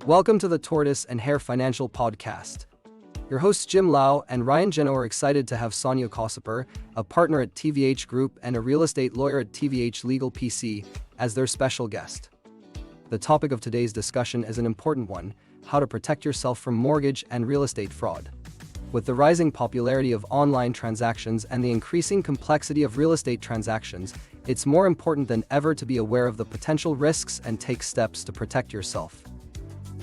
Welcome to the Tortoise and Hare Financial Podcast. Your hosts Jim Lau and Ryan Genoe are excited to have Sonia Kociper, a partner at TvH Group and a real estate lawyer at TvH Legal PC, as their special guest. The topic of today's discussion is an important one: how to protect yourself from mortgage and real estate fraud. With the rising popularity of online transactions and the increasing complexity of real estate transactions, it's more important than ever to be aware of the potential risks and take steps to protect yourself.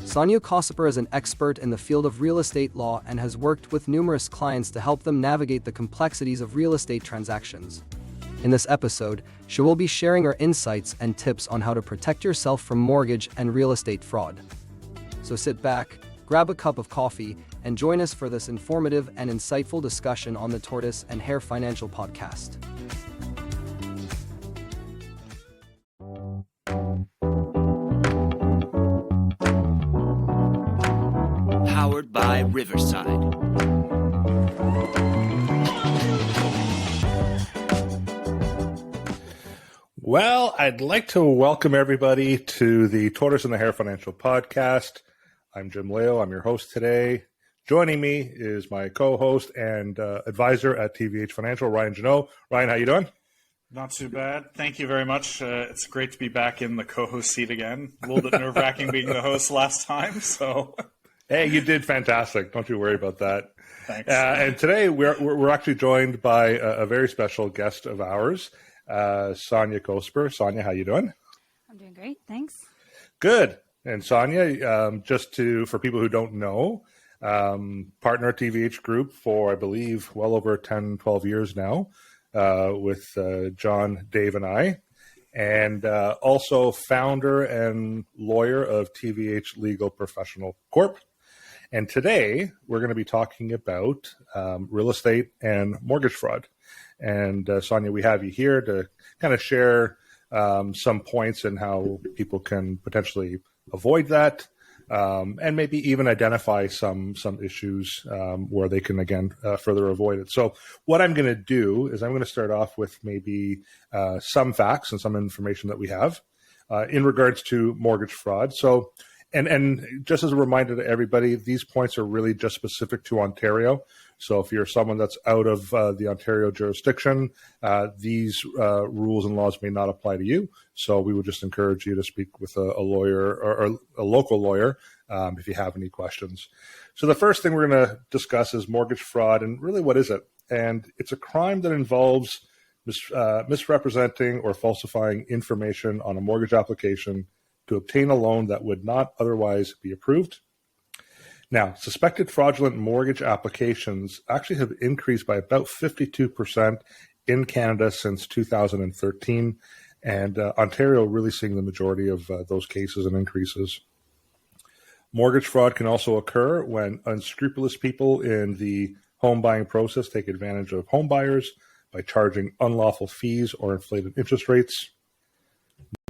Sonia Kociper is an expert in the field of real estate law and has worked with numerous clients to help them navigate the complexities of real estate transactions. In this episode, she will be sharing her insights and tips on how to protect yourself from mortgage and real estate fraud. So sit back, grab a cup of coffee, and join us for this informative and insightful discussion on the Tortoise and Hare Financial Podcast. Powered by Riverside. Well, I'd like to welcome everybody to the Tortoise and the Hare Financial Podcast. I'm Jim Leo. I'm your host today. Joining me is my co-host and advisor at TvH Financial, Ryan Genoe. Ryan, how you doing? Not too bad. Thank you very much. It's great to be back in the co-host seat again. A little bit nerve-wracking being the host last time, so... Hey, you did fantastic. Don't you worry about that. Thanks. And today we're actually joined by a very special guest of ours, Sonia Kociper. Sonia, how you doing? I'm doing great, thanks. Good. And Sonia, for people who don't know, partner at TvH Group for, I believe, well over 10, 12 years now, with John, Dave, and I, and also founder and lawyer of TvH Legal Professional Corp. And today we're going to be talking about real estate and mortgage fraud. And Sonia, we have you here to kind of share some points and how people can potentially avoid that, and maybe even identify some issues where they can, again, further avoid it. So what I'm going to do is I'm going to start off with maybe some facts and some information that we have in regards to mortgage fraud. So, and just as a reminder to everybody, these points are really just specific to Ontario. So if you're someone that's out of the Ontario jurisdiction, these rules and laws may not apply to you. So we would just encourage you to speak with a lawyer or a local lawyer if you have any questions. So the first thing we're going to discuss is mortgage fraud, and really what is it? And it's a crime that involves misrepresenting or falsifying information on a mortgage application to obtain a loan that would not otherwise be approved. Now, suspected fraudulent mortgage applications actually have increased by about 52% in Canada since 2013, and Ontario really seeing the majority of those cases and increases. Mortgage fraud can also occur when unscrupulous people in the home buying process take advantage of home buyers by charging unlawful fees or inflated interest rates.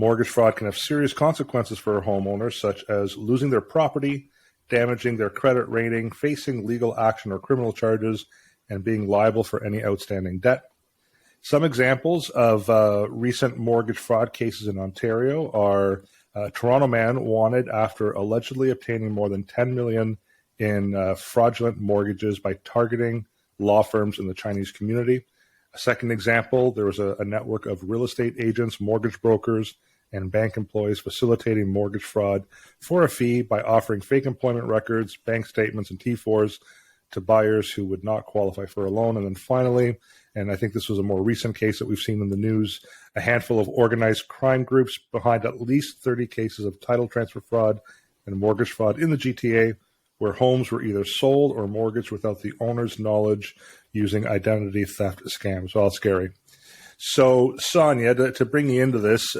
Mortgage fraud can have serious consequences for homeowners, such as losing their property, damaging their credit rating, facing legal action or criminal charges, and being liable for any outstanding debt. Some examples of recent mortgage fraud cases in Ontario are a Toronto man wanted after allegedly obtaining more than $10 million in fraudulent mortgages by targeting law firms in the Chinese community. A second example, there was a network of real estate agents, mortgage brokers, and bank employees facilitating mortgage fraud for a fee by offering fake employment records, bank statements, and T4s to buyers who would not qualify for a loan. And then finally, and I think this was a more recent case that we've seen in the news, a handful of organized crime groups behind at least 30 cases of title transfer fraud and mortgage fraud in the GTA, where homes were either sold or mortgaged without the owner's knowledge using identity theft scams. Well, scary. So, Sonia, to bring you into this,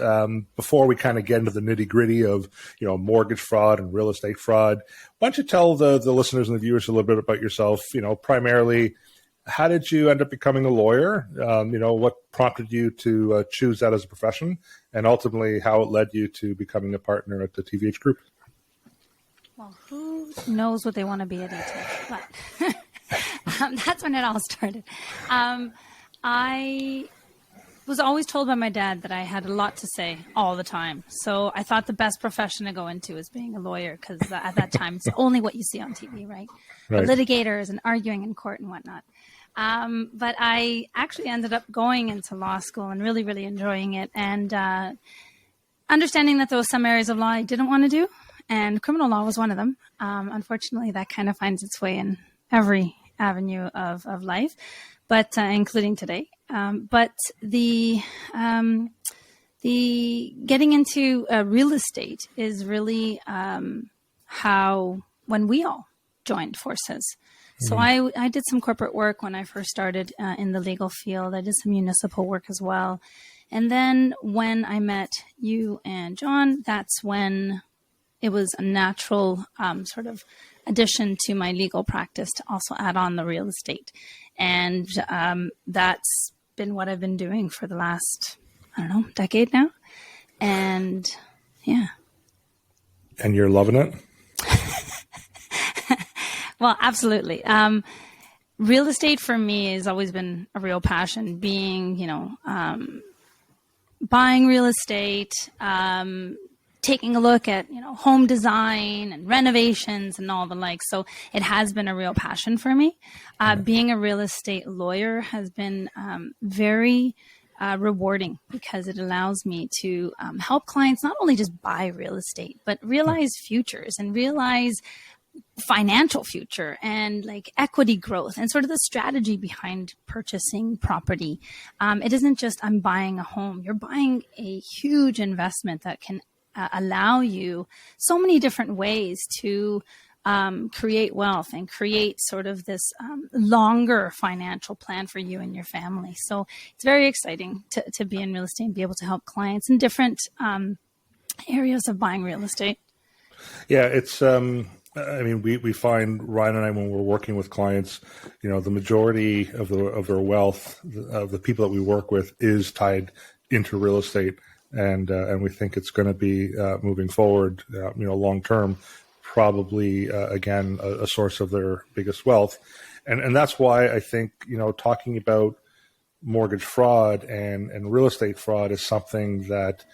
before we kind of get into the nitty-gritty of, mortgage fraud and real estate fraud, why don't you tell the listeners and the viewers a little bit about yourself? Primarily, how did you end up becoming a lawyer? What prompted you to choose that as a profession, and ultimately how it led you to becoming a partner at the TvH Group? Well, who knows what they want to be at 18? But that's when it all started. I was always told by my dad that I had a lot to say all the time. So I thought the best profession to go into is being a lawyer, because at that time it's only what you see on TV, right? Right. The litigators and arguing in court and whatnot. But I actually ended up going into law school and really, really enjoying it, and understanding that there was some areas of law I didn't want to do, and criminal law was one of them. Unfortunately, that kind of finds its way in every avenue of life, but including today. But the getting into real estate is really how, when we all joined forces. So I did some corporate work when I first started in the legal field. I did some municipal work as well. And then when I met you and John, that's when it was a natural sort of addition to my legal practice to also add on the real estate. And that's been what I've been doing for the last, decade now. And yeah. And you're loving it? Well, absolutely. Real estate for me has always been a real passion, being, buying real estate, taking a look at, home design and renovations and all the like. So it has been a real passion for me. Being a real estate lawyer has been very rewarding, because it allows me to help clients not only just buy real estate, but realize futures and realize financial future and like equity growth and sort of the strategy behind purchasing property. It isn't just I'm buying a home. You're buying a huge investment that can allow you so many different ways to create wealth and create sort of this longer financial plan for you and your family. So it's very exciting to be in real estate and be able to help clients in different areas of buying real estate. Yeah, it's we find, Ryan and I, when we're working with clients, the majority of their wealth, of the people that we work with, is tied into real estate, and we think it's going to be moving forward, long term, probably again a source of their biggest wealth, and that's why I think talking about mortgage fraud and real estate fraud is something that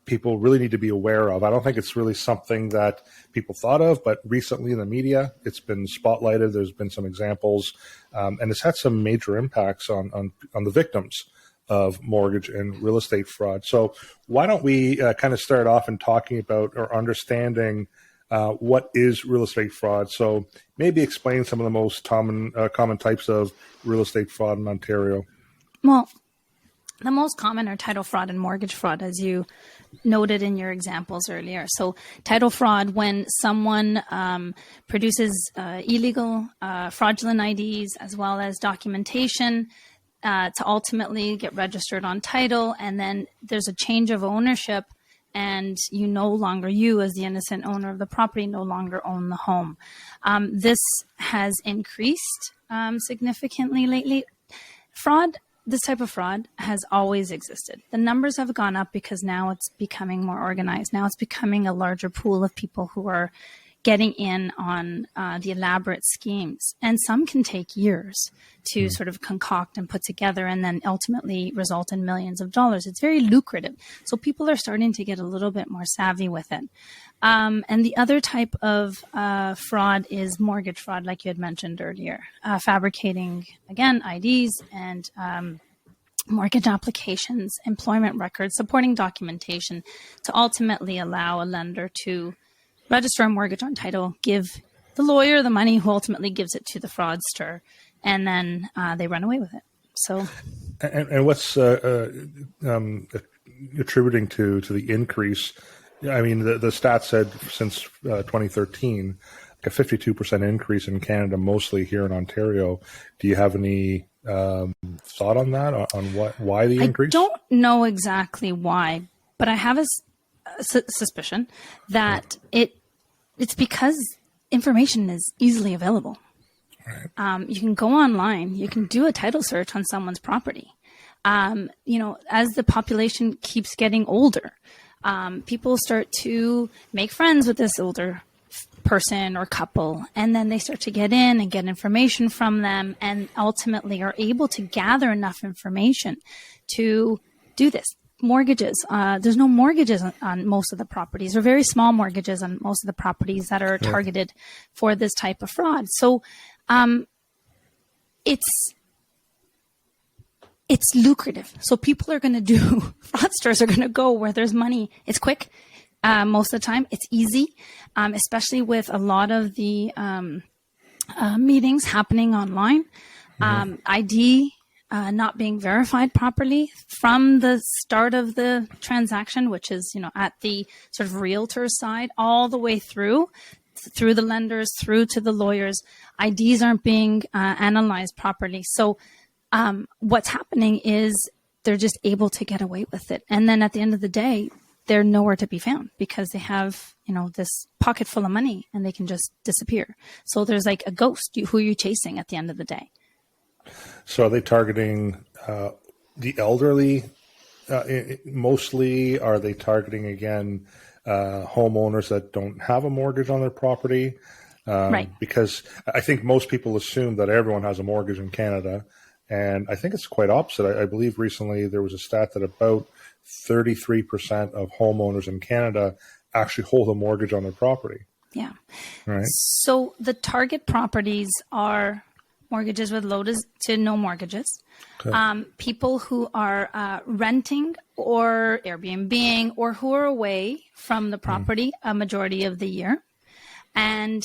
people really need to be aware of. I don't think it's really something that people thought of, but recently in the media, it's been spotlighted. There's been some examples, and it's had some major impacts on the victims of mortgage and real estate fraud. So why don't we kind of start off in talking about or understanding what is real estate fraud? So maybe explain some of the most common types of real estate fraud in Ontario. Well, the most common are title fraud and mortgage fraud, as you noted in your examples earlier. So title fraud, when someone produces illegal fraudulent IDs as well as documentation to ultimately get registered on title, and then there's a change of ownership, and you as the innocent owner of the property no longer own the home. This has increased significantly lately. This type of fraud has always existed. The numbers have gone up because now it's becoming more organized. Now it's becoming a larger pool of people who are getting in on the elaborate schemes. And some can take years to sort of concoct and put together and then ultimately result in millions of dollars. It's very lucrative. So people are starting to get a little bit more savvy with it. And the other type of fraud is mortgage fraud, like you had mentioned earlier, fabricating, again, IDs and mortgage applications, employment records, supporting documentation to ultimately allow a lender to register a mortgage on title, give the lawyer the money who ultimately gives it to the fraudster, and then they run away with it. So, and what's attributing to the increase? I mean, the stats said since 2013, a 52% increase in Canada, mostly here in Ontario. Do you have any thought on that, on why the increase? I don't know exactly why, but I have a suspicion that it's because information is easily available. Right. You can go online, you can do a title search on someone's property. As the population keeps getting older, people start to make friends with this older person or couple, and then they start to get in and get information from them, and ultimately are able to gather enough information to do this. Mortgages. There's no mortgages on most of the properties, or very small mortgages on most of the properties that are targeted for this type of fraud. So it's lucrative. So people are going to do, fraudsters are going to go where there's money. It's quick. Most of the time it's easy, especially with a lot of the meetings happening online. ID not being verified properly from the start of the transaction, which is, at the sort of realtor side, all the way through the lenders, through to the lawyers. IDs aren't being analyzed properly. So what's happening is they're just able to get away with it. And then at the end of the day, they're nowhere to be found because they have, this pocket full of money and they can just disappear. So there's like a ghost. Who are you chasing at the end of the day? So are they targeting the elderly mostly? Are they targeting, again, homeowners that don't have a mortgage on their property? Right. Because I think most people assume that everyone has a mortgage in Canada. And I think it's quite opposite. I believe recently there was a stat that about 33% of homeowners in Canada actually hold a mortgage on their property. Yeah. Right. So the target properties are mortgages with low to no mortgages, okay. People who are renting or Airbnb-ing or who are away from the property a majority of the year. And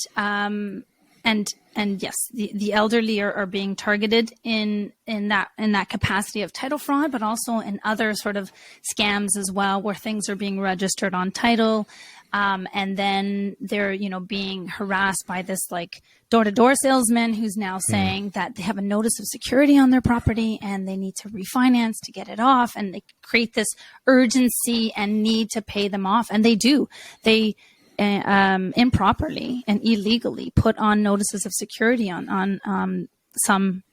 yes, the elderly are being targeted in that capacity of title fraud, but also in other sort of scams as well, where things are being registered on title, and then they're being harassed by this like door-to-door salesman who's now saying that they have a notice of security on their property and they need to refinance to get it off, and they create this urgency and need to pay them off, and they do. They improperly and illegally put on notices of security on some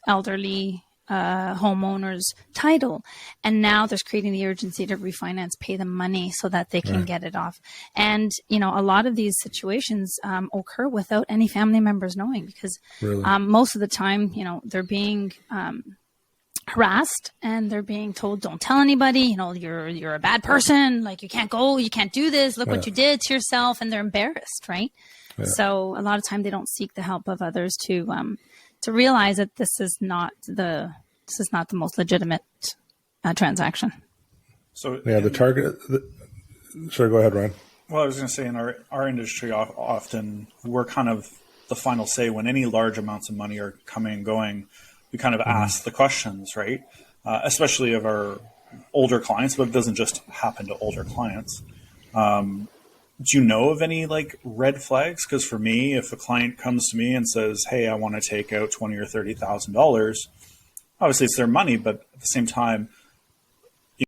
elderly homeowners' title, and now there's creating the urgency to refinance, pay them money so that they can get it off. And a lot of these situations occur without any family members knowing, because most of the time they're being harassed and they're being told, don't tell anybody, you're a bad person, like you can't go, you can't do this, look what you did to yourself, and they're embarrassed, right? So a lot of time they don't seek the help of others to realize that this is not the most legitimate transaction. So the target. Sorry, go ahead, Ryan. Well, I was going to say, in our industry, often we're kind of the final say when any large amounts of money are coming and going. We kind of ask the questions, right? Especially of our older clients, but it doesn't just happen to older clients. Do you know of any like red flags? Because for me, if a client comes to me and says, "Hey, I want to take out $20,000 or $30,000," obviously it's their money, but at the same time,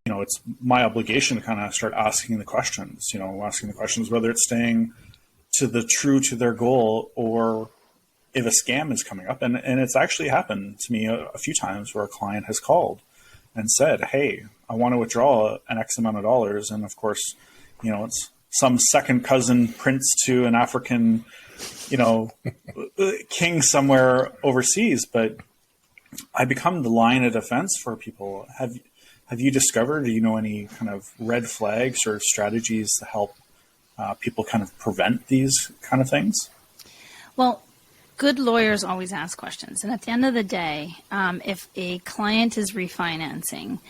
it's my obligation to kind of start asking the questions. Asking the questions whether it's staying true to their goal, or if a scam is coming up. And it's actually happened to me a few times where a client has called and said, "Hey, I want to withdraw an X amount of dollars." And of course, it's some second cousin prince to an African, king somewhere overseas. But I become the line of defense for people. Have you discovered, do you know any kind of red flags or strategies to help people kind of prevent these kind of things? Well, good lawyers always ask questions. And at the end of the day, if a client is refinancing,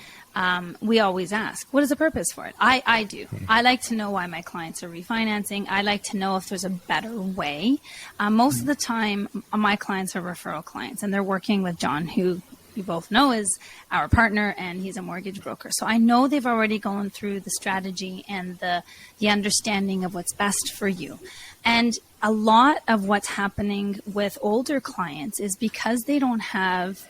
we always ask, what is the purpose for it? I do. I like to know why my clients are refinancing. I like to know if there's a better way. Most of the time, my clients are referral clients, and they're working with John, who you both know is our partner, and he's a mortgage broker. So I know they've already gone through the strategy and the understanding of what's best for you. And a lot of what's happening with older clients is because they don't have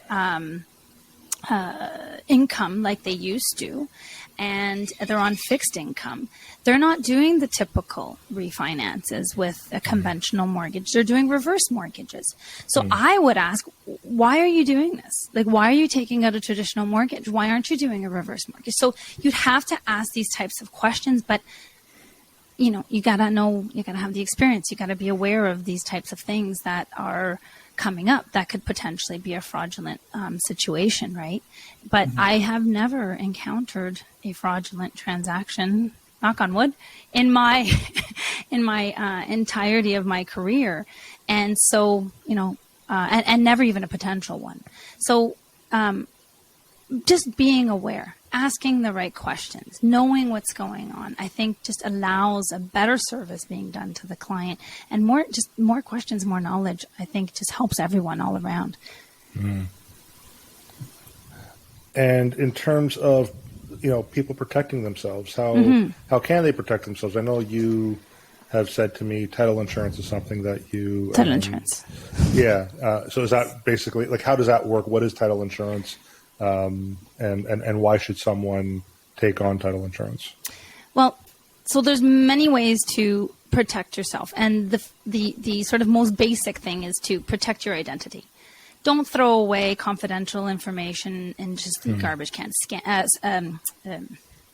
income like they used to, and they're on fixed income. They're not doing the typical refinances with a conventional mortgage. They're doing reverse mortgages. So I would ask, why are you doing this? Like, why are you taking out a traditional mortgage? Why aren't you doing a reverse mortgage? So you'd have to ask these types of questions, but you gotta know, you gotta have the experience. You gotta be aware of these types of things that are coming up that could potentially be a fraudulent situation, right? But I have never encountered a fraudulent transaction, knock on wood, in my entirety of my career. And so, and never even a potential one. So just being aware, asking the right questions, knowing what's going on, I think just allows a better service being done to the client, and more questions, more knowledge, I think just helps everyone all around. And in terms of, people protecting themselves, how can they protect themselves? I know you have said to me title insurance is something that you... Title insurance. Yeah. So is that basically, how does that work? What is title insurance? And why should someone take on title insurance? Well, so there's many ways to protect yourself. And the sort of most basic thing is to protect your identity. Don't throw away confidential information in just the garbage can.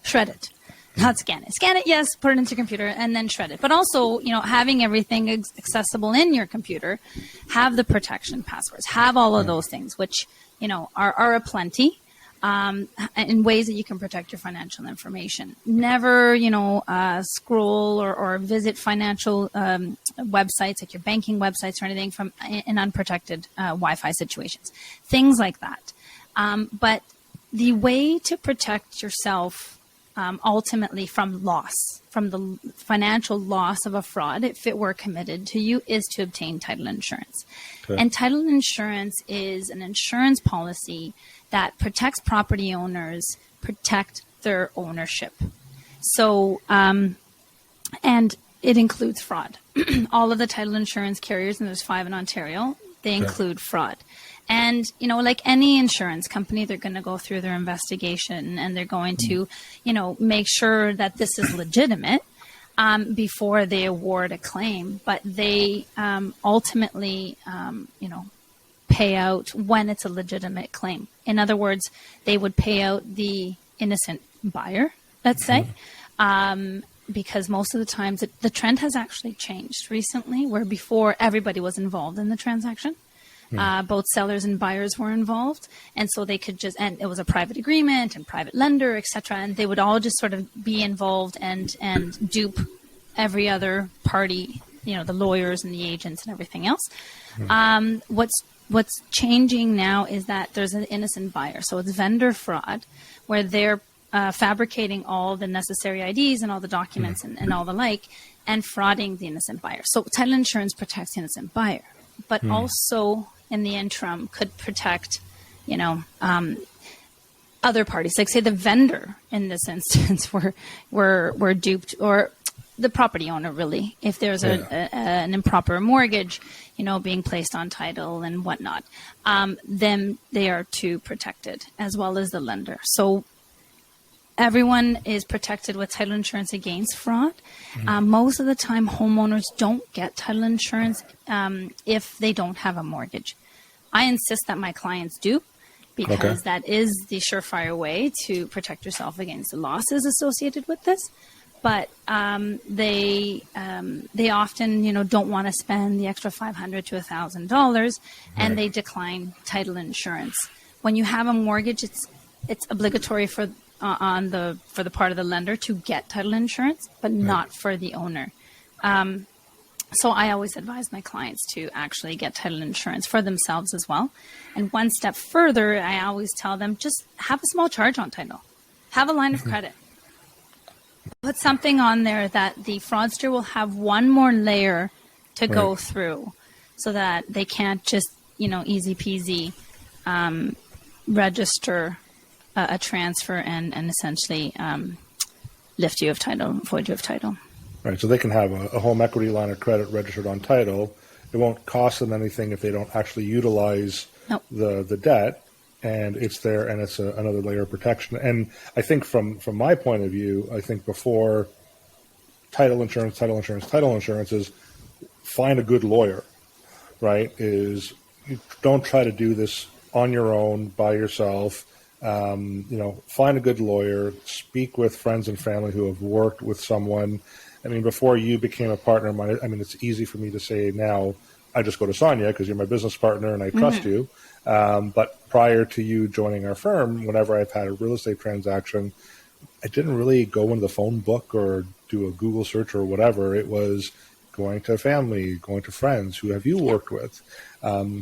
Shred it. Not scan it. Scan it, yes, put it into your computer, and then shred it. But also, having everything accessible in your computer, have the protection passwords, have all of those things, which, are aplenty, in ways that you can protect your financial information. Never, scroll or visit financial websites, like your banking websites or anything, from in unprotected Wi-Fi situations. Things like that. But the way to protect yourself ultimately from loss, from the financial loss of a fraud, if it were committed to you, is to obtain title insurance. Okay. And title insurance is an insurance policy that protects property owners, protect their ownership. So, and it includes fraud. All of the title insurance carriers, and there's 5 in Ontario, they include fraud. And, like any insurance company, they're going to go through their investigation, and they're going to, make sure that this is legitimate before they award a claim. But they ultimately, pay out when it's a legitimate claim. In other words, they would pay out the innocent buyer, let's say, because most of the times the trend has actually changed recently, where before everybody was involved in the transaction. Both sellers and buyers were involved, and so they could and it was a private agreement and private lender, etc. And they would all just sort of be involved and dupe every other party, the lawyers and the agents and everything else. What's changing now is that there's an innocent buyer, so it's vendor fraud, where they're fabricating all the necessary IDs and all the documents and all the like, and frauding the innocent buyer. So title insurance protects the innocent buyer, but also in the interim could protect, other parties. Like say the vendor in this instance were duped, or the property owner, really, if there's an improper mortgage, being placed on title and whatnot, then they are too protected, as well as the lender. So everyone is protected with title insurance against fraud. Most of the time, homeowners don't get title insurance if they don't have a mortgage. I insist that my clients do, because that is the surefire way to protect yourself against the losses associated with this. But they often, don't want to spend the extra $500 to $1,000, and they decline title insurance. When you have a mortgage, it's obligatory for the part of the lender to get title insurance, but not for the owner. So I always advise my clients to actually get title insurance for themselves as well. And one step further, I always tell them, just have a small charge on title. Have a line of credit. Put something on there that the fraudster will have one more layer to go through, so that they can't just, easy peasy register a transfer and essentially lift you of title, void you of title. Right, so they can have a home equity line of credit registered on title. It won't cost them anything if they don't actually utilize the debt, and it's there, and it's another layer of protection. And I think from my point of view, I think before title insurance is find a good lawyer, right? Is you don't try to do this on your own by yourself. Find a good lawyer, speak with friends and family who have worked with someone. I mean, before you became a partner of mine, it's easy for me to say now, I just go to Sonia because you're my business partner and I trust you. But prior to you joining our firm, whenever I've had a real estate transaction, I didn't really go into the phone book or do a Google search or whatever. It was going to family, going to friends. Who have you worked with?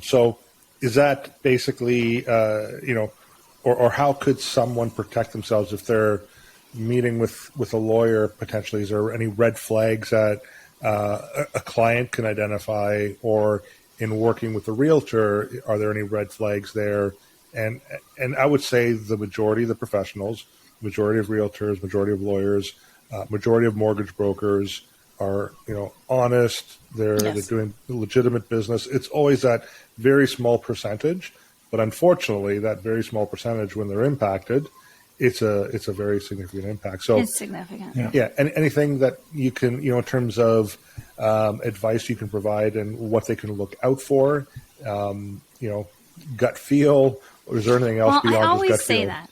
So is that basically, or how could someone protect themselves if they're meeting with a lawyer potentially? Is there any red flags that a client can identify, or in working with a realtor, are there any red flags there? And I would say the majority of the professionals, majority of realtors, majority of lawyers, majority of mortgage brokers are, honest. They're doing legitimate business. It's always that very small percentage, but unfortunately, that very small percentage, when they're impacted, it's a very significant impact. So it's significant. Yeah. And anything that you can, in terms of advice you can provide and what they can look out for, gut feel, or is there anything else beyond just gut feel? I always say that.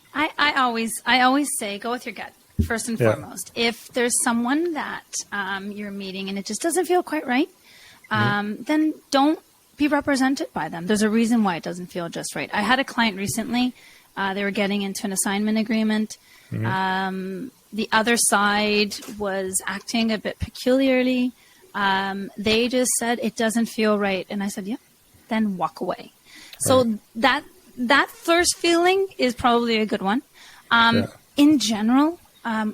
I always say go with your gut first and foremost. If there's someone that you're meeting and it just doesn't feel quite right, then don't be represented by them. There's a reason why it doesn't feel just right. I had a client recently. They were getting into an assignment agreement. The other side was acting a bit peculiarly. They just said, it doesn't feel right. And I said, yeah, then walk away. So that first feeling is probably a good one. In general,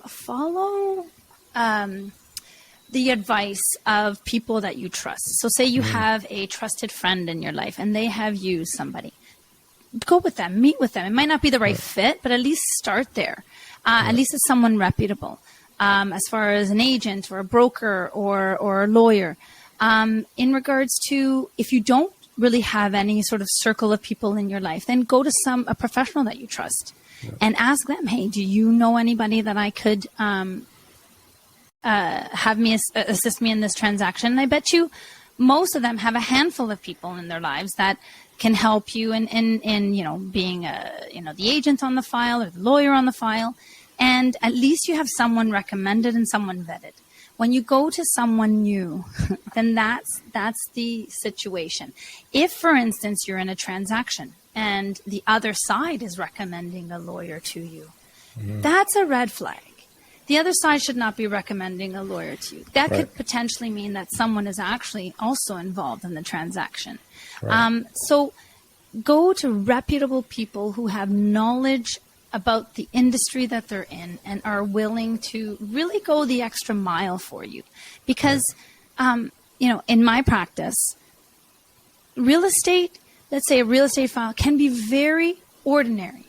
follow the advice of people that you trust. So say you have a trusted friend in your life and they have used somebody. Go with them, meet with them. It might not be the right fit, but at least start there. At least it's someone reputable. As far as an agent or a broker or a lawyer. In regards to, if you don't really have any sort of circle of people in your life, then go to a professional that you trust and ask them, hey, do you know anybody that I could have me assist me in this transaction? And I bet you most of them have a handful of people in their lives that can help you in being the agent on the file or the lawyer on the file. And at least you have someone recommended and someone vetted. When you go to someone new, then that's the situation. If, for instance, you're in a transaction and the other side is recommending a lawyer to you, that's a red flag. The other side should not be recommending a lawyer to you. That could potentially mean that someone is actually also involved in the transaction. So go to reputable people who have knowledge about the industry that they're in and are willing to really go the extra mile for you. Because, in my practice, real estate, let's say a real estate file can be very ordinary,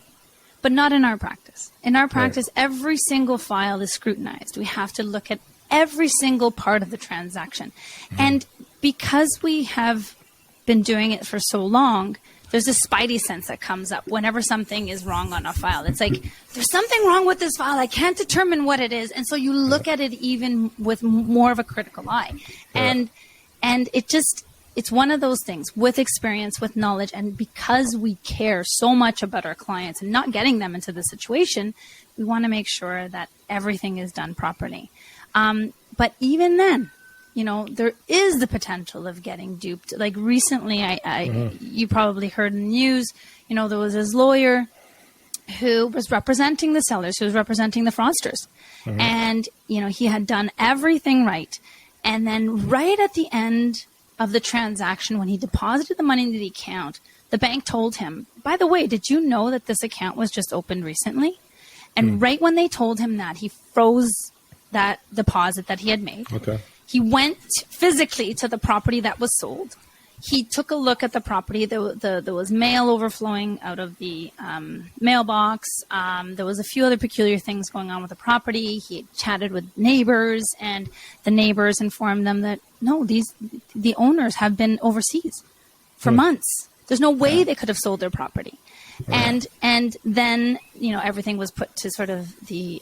but not in our practice. In our practice, every single file is scrutinized. We have to look at every single part of the transaction. And because we have been doing it for so long, there's a spidey sense that comes up whenever something is wrong on a file. It's like, there's something wrong with this file. I can't determine what it is. And so you look at it even with more of a critical eye. And it's one of those things with experience, with knowledge. And because we care so much about our clients and not getting them into the situation, we want to make sure that everything is done properly. But even then, there is the potential of getting duped. Like recently, you probably heard in the news, there was this lawyer who was representing the sellers, who was representing the fraudsters. And, he had done everything right. And then right at the end of the transaction, when he deposited the money into the account, the bank told him, by the way, did you know that this account was just opened recently? And right when they told him that, he froze that deposit that he had made. He went physically to the property that was sold. He took a look at the property. There was mail overflowing out of the mailbox. There was a few other peculiar things going on with the property. He had chatted with neighbors, and the neighbors informed them that, no, the owners have been overseas for months. There's no way they could have sold their property. And then, everything was put to sort of the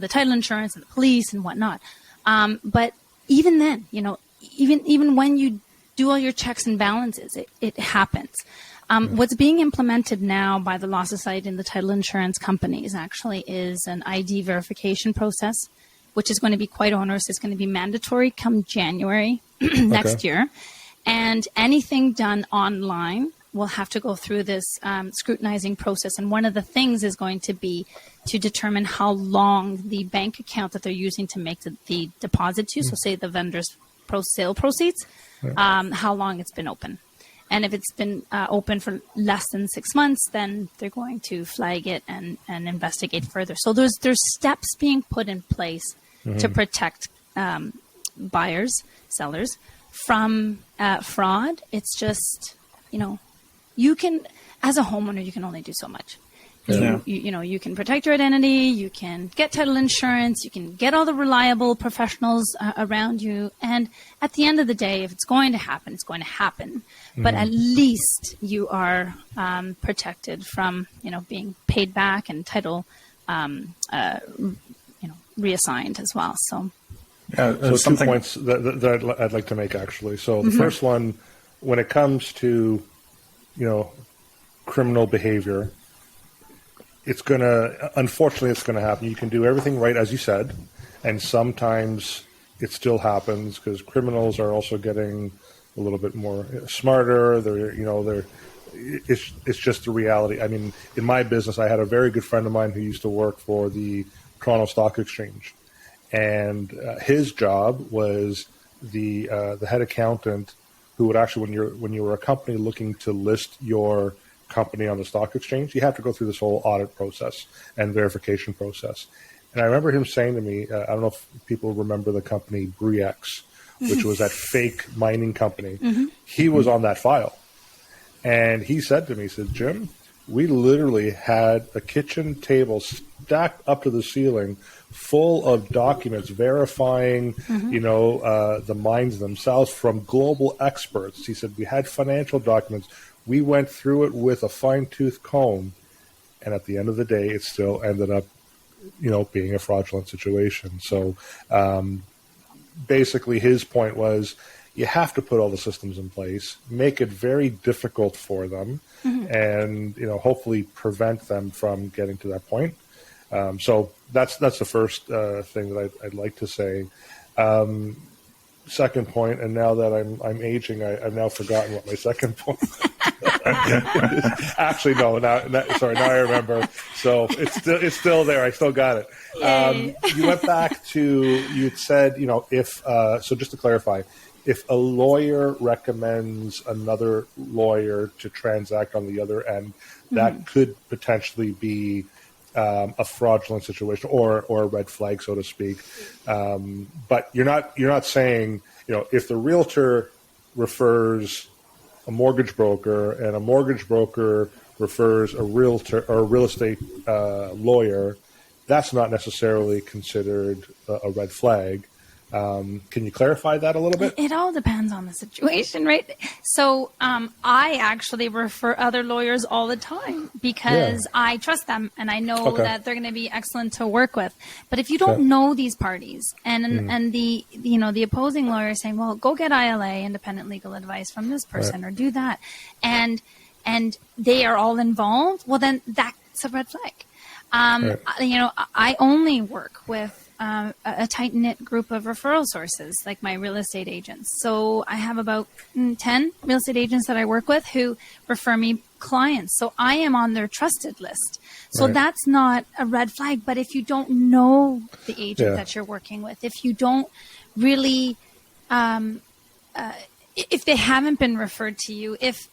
title insurance and the police and whatnot. But even then, even when you do all your checks and balances, it happens. What's being implemented now by the Law Society and the title insurance companies actually is an ID verification process, which is going to be quite onerous. It's going to be mandatory come January next year. And anything done online will have to go through this scrutinizing process. And one of the things is going to be to determine how long the bank account that they're using to make the deposit to, so say the vendor's sale proceeds, how long it's been open. And if it's been open for less than 6 months, then they're going to flag it and investigate further. So there's steps being put in place to protect buyers, sellers from fraud. It's just, you can, as a homeowner, you can only do so much. You can protect your identity, you can get title insurance, you can get all the reliable professionals around you. And at the end of the day, if it's going to happen, it's going to happen. But at least you are protected from, being paid back and title, reassigned as well. So, so 2 points that I'd like to make, actually. So the first one, when it comes to, criminal behavior, unfortunately, it's going to happen. You can do everything right, as you said, and sometimes it still happens because criminals are also getting a little bit more smarter. It's just the reality. I mean, in my business, I had a very good friend of mine who used to work for the Toronto Stock Exchange, and his job was the head accountant who would actually, when you were a company looking to list your company on the stock exchange, you have to go through this whole audit process and verification process. And I remember him saying to me, I don't know if people remember the company Bre-X, which was that fake mining company. He was on that file. And he said to me, he said, Jim, we literally had a kitchen table stacked up to the ceiling full of documents verifying, the mines themselves from global experts. He said, we had financial documents. We went through it with a fine-tooth comb, and at the end of the day, it still ended up, being a fraudulent situation. So basically his point was you have to put all the systems in place, make it very difficult for them, and, hopefully prevent them from getting to that point. So that's the first thing that I'd like to say. Second point, and now that I'm aging, I've now forgotten what my second point was. Actually, no. Now I remember. So it's still there. I still got it. You went back to, you'd said, so just to clarify, if a lawyer recommends another lawyer to transact on the other end, that could potentially be a fraudulent situation or a red flag, so to speak. But you're not saying, if the realtor refers a mortgage broker and a mortgage broker refers a realtor or a real estate lawyer, that's not necessarily considered a red flag. Can you clarify that a little bit? It all depends on the situation, right? So I actually refer other lawyers all the time because I trust them and I know that they're going to be excellent to work with. But if you don't know these parties and the the opposing lawyer is saying, well, go get ILA, independent legal advice from this person, or do that, and they are all involved, well, then that's a red flag. I only work with a tight-knit group of referral sources, like my real estate agents. So I have about 10 real estate agents that I work with who refer me clients. So I am on their trusted list. So that's not a red flag. But if you don't know the agent that you're working with, if you don't really, if they haven't been referred to you, if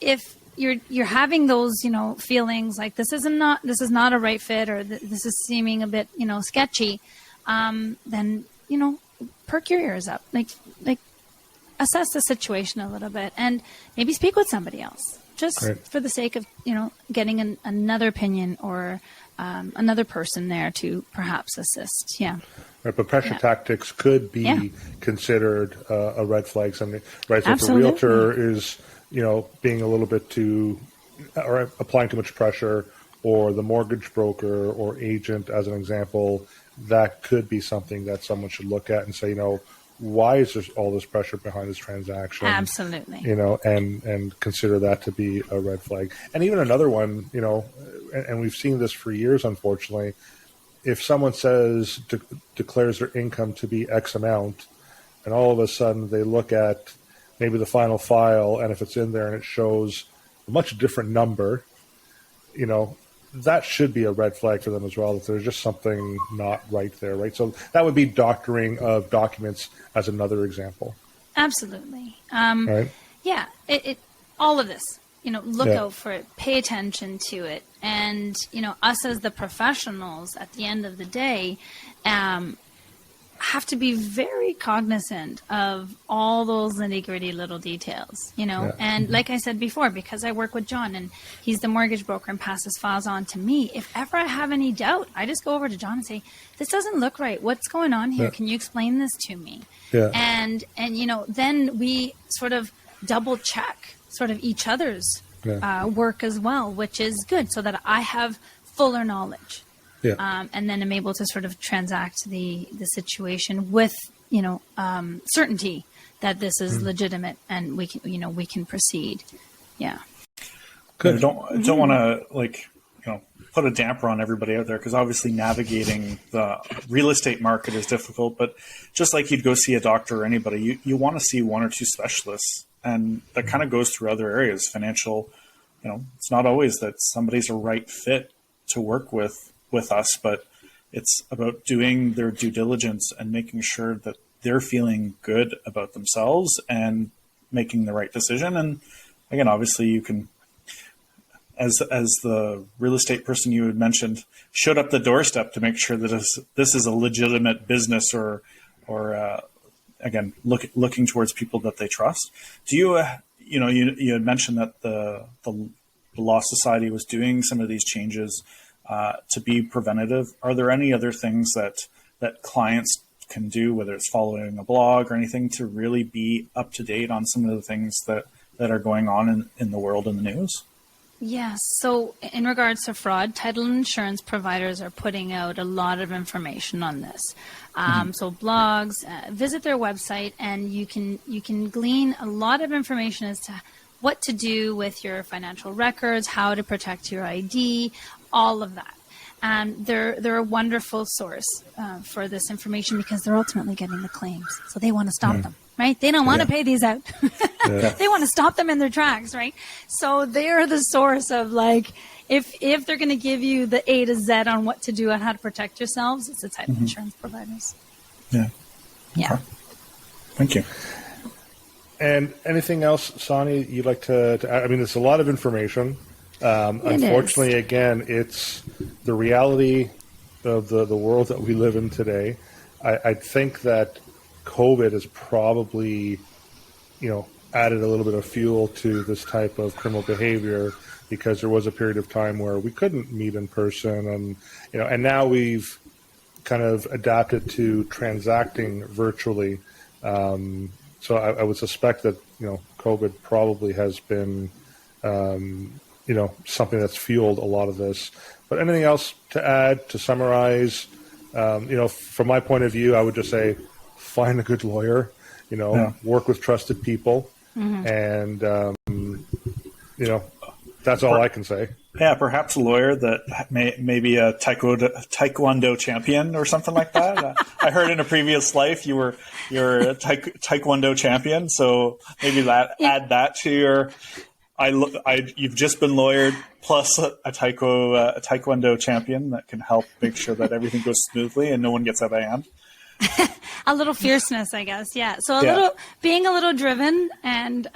you're having those, feelings like this is not a right fit, or this is seeming a bit, sketchy, then, perk your ears up, like assess the situation a little bit and maybe speak with somebody else just for the sake of, getting another opinion or, another person there to perhaps assist. Yeah. Right, but pressure tactics could be considered a red flag. Something, right? So Absolutely. if a realtor is, being a little bit too, or applying too much pressure, or the mortgage broker or agent, as an example, that could be something that someone should look at and say, why is there all this pressure behind this transaction? Absolutely. And consider that to be a red flag. And even another one, and we've seen this for years, unfortunately, if someone declares their income to be X amount, and all of a sudden they look at maybe the final file, and if it's in there and it shows a much different number, that should be a red flag for them as well, if there's just something not right there, right? So that would be doctoring of documents as another example. Absolutely. Right? Yeah, all of this, look out for it, pay attention to it. And, us as the professionals at the end of the day, have to be very cognizant of all those nitty-gritty little details, and like I said before, because I work with John and he's the mortgage broker and passes files on to me, if ever I have any doubt, I just go over to John and say, this doesn't look right. What's going on here? Can you explain this to me? And then we sort of double check sort of each other's work as well, which is good, so that I have fuller knowledge. And then I'm able to sort of transact the situation with, certainty that this is legitimate and we can proceed. Yeah. Good. I don't want to put a damper on everybody out there, because obviously navigating the real estate market is difficult, but just like you'd go see a doctor or anybody, you want to see one or two specialists, and that kind of goes through other areas. Financial, it's not always that somebody's a right fit to work with us, but it's about doing their due diligence and making sure that they're feeling good about themselves and making the right decision. And again, obviously you can, as the real estate person you had mentioned, showed up the doorstep to make sure that this is a legitimate business, or again, looking towards people that they trust. Do you, you had mentioned that the Law Society was doing some of these changes to be preventative. Are there any other things that clients can do, whether it's following a blog or anything, to really be up to date on some of the things that are going on in the world in the news? Yes. So in regards to fraud, title and insurance providers are putting out a lot of information on this. So blogs, visit their website, and you can glean a lot of information as to what to do with your financial records, how to protect your ID, all of that. And they're a wonderful source for this information, because they're ultimately getting the claims. So they want to stop them, right? They don't want to pay these out. They want to stop them in their tracks, right? So they're the source of, if they're going to give you the A to Z on what to do and how to protect yourselves, it's the title insurance providers. Yeah. Okay. Thank you. And anything else, Sonia, you'd like to add? I mean, it's a lot of information. Unfortunately, again, it's the reality of the world that we live in today. I think that COVID has probably, added a little bit of fuel to this type of criminal behavior, because there was a period of time where we couldn't meet in person, and now we've kind of adapted to transacting virtually. So I would suspect that, COVID probably has been, something that's fueled a lot of this. But anything else to add, to summarize? From my point of view, I would just say, find a good lawyer, work with trusted people. And, that's all I can say. Yeah, perhaps a lawyer that may be a taekwondo champion or something like that. I heard in a previous life you're a taekwondo champion, so maybe add that to your. You've just been lawyered, plus a taekwondo champion that can help make sure that everything goes smoothly and no one gets out of hand. A little fierceness, I guess. Yeah. So being a little driven, and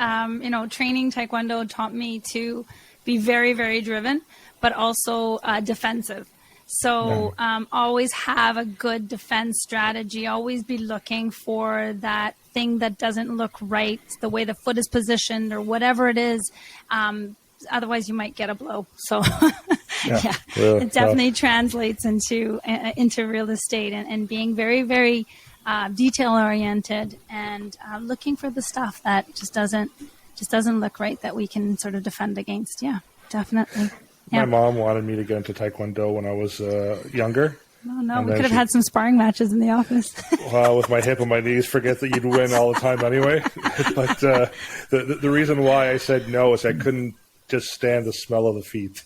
training taekwondo taught me to be very, very driven, but also defensive. So always have a good defense strategy. Always be looking for that thing that doesn't look right, the way the foot is positioned or whatever it is. Otherwise, you might get a blow. So it definitely translates into real estate, and being very, very detail oriented, and looking for the stuff that just doesn't look right, that we can sort of defend against. Yeah, definitely. Yeah. My mom wanted me to get into Taekwondo when I was younger. No, we could have had some sparring matches in the office. Well, with my hip and my knees, forget that you'd win all the time anyway. But the reason why I said no is I couldn't just stand the smell of the feet.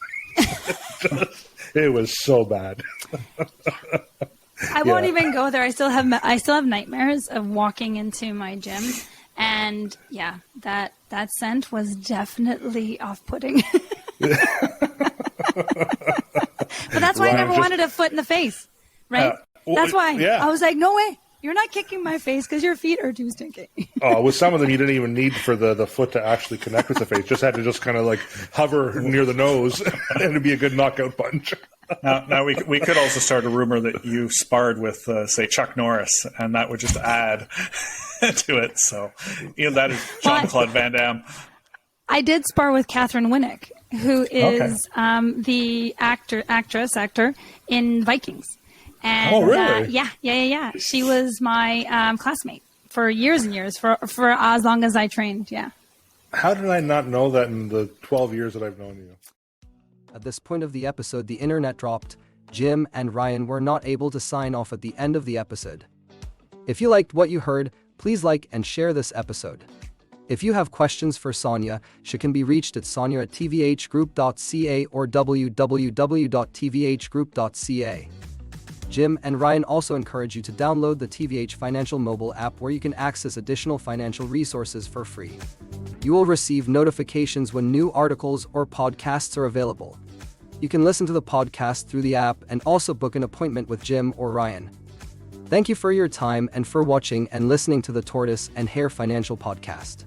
It was so bad. I won't even go there. I still have nightmares of walking into my gym And yeah, that scent was definitely off-putting. But that's why I never wanted a foot in the face, right? That's why I was like, no way, you're not kicking my face because your feet are too stinky. With some of them, you didn't even need for the foot to actually connect with the face. Just had to just kind of like hover near the nose, and it'd be a good knockout punch. Now we could also start a rumor that you sparred with, say, Chuck Norris, and that would just add to it. So, that is Jean-Claude Van Damme. I did spar with Catherine Winnick, who is the actor in Vikings. And, really? Yeah. She was my classmate for years and years, for as long as I trained, yeah. How did I not know that in the 12 years that I've known you? At this point of the episode, the internet dropped. Jim and Ryan were not able to sign off at the end of the episode. If you liked what you heard, please like and share this episode. If you have questions for Sonia, she can be reached at sonia@tvhgroup.ca or www.tvhgroup.ca. Jim and Ryan also encourage you to download the TvH Financial mobile app, where you can access additional financial resources for free. You will receive notifications when new articles or podcasts are available. You can listen to the podcast through the app and also book an appointment with Jim or Ryan. Thank you for your time and for watching and listening to the Tortoise and Hare Financial Podcast.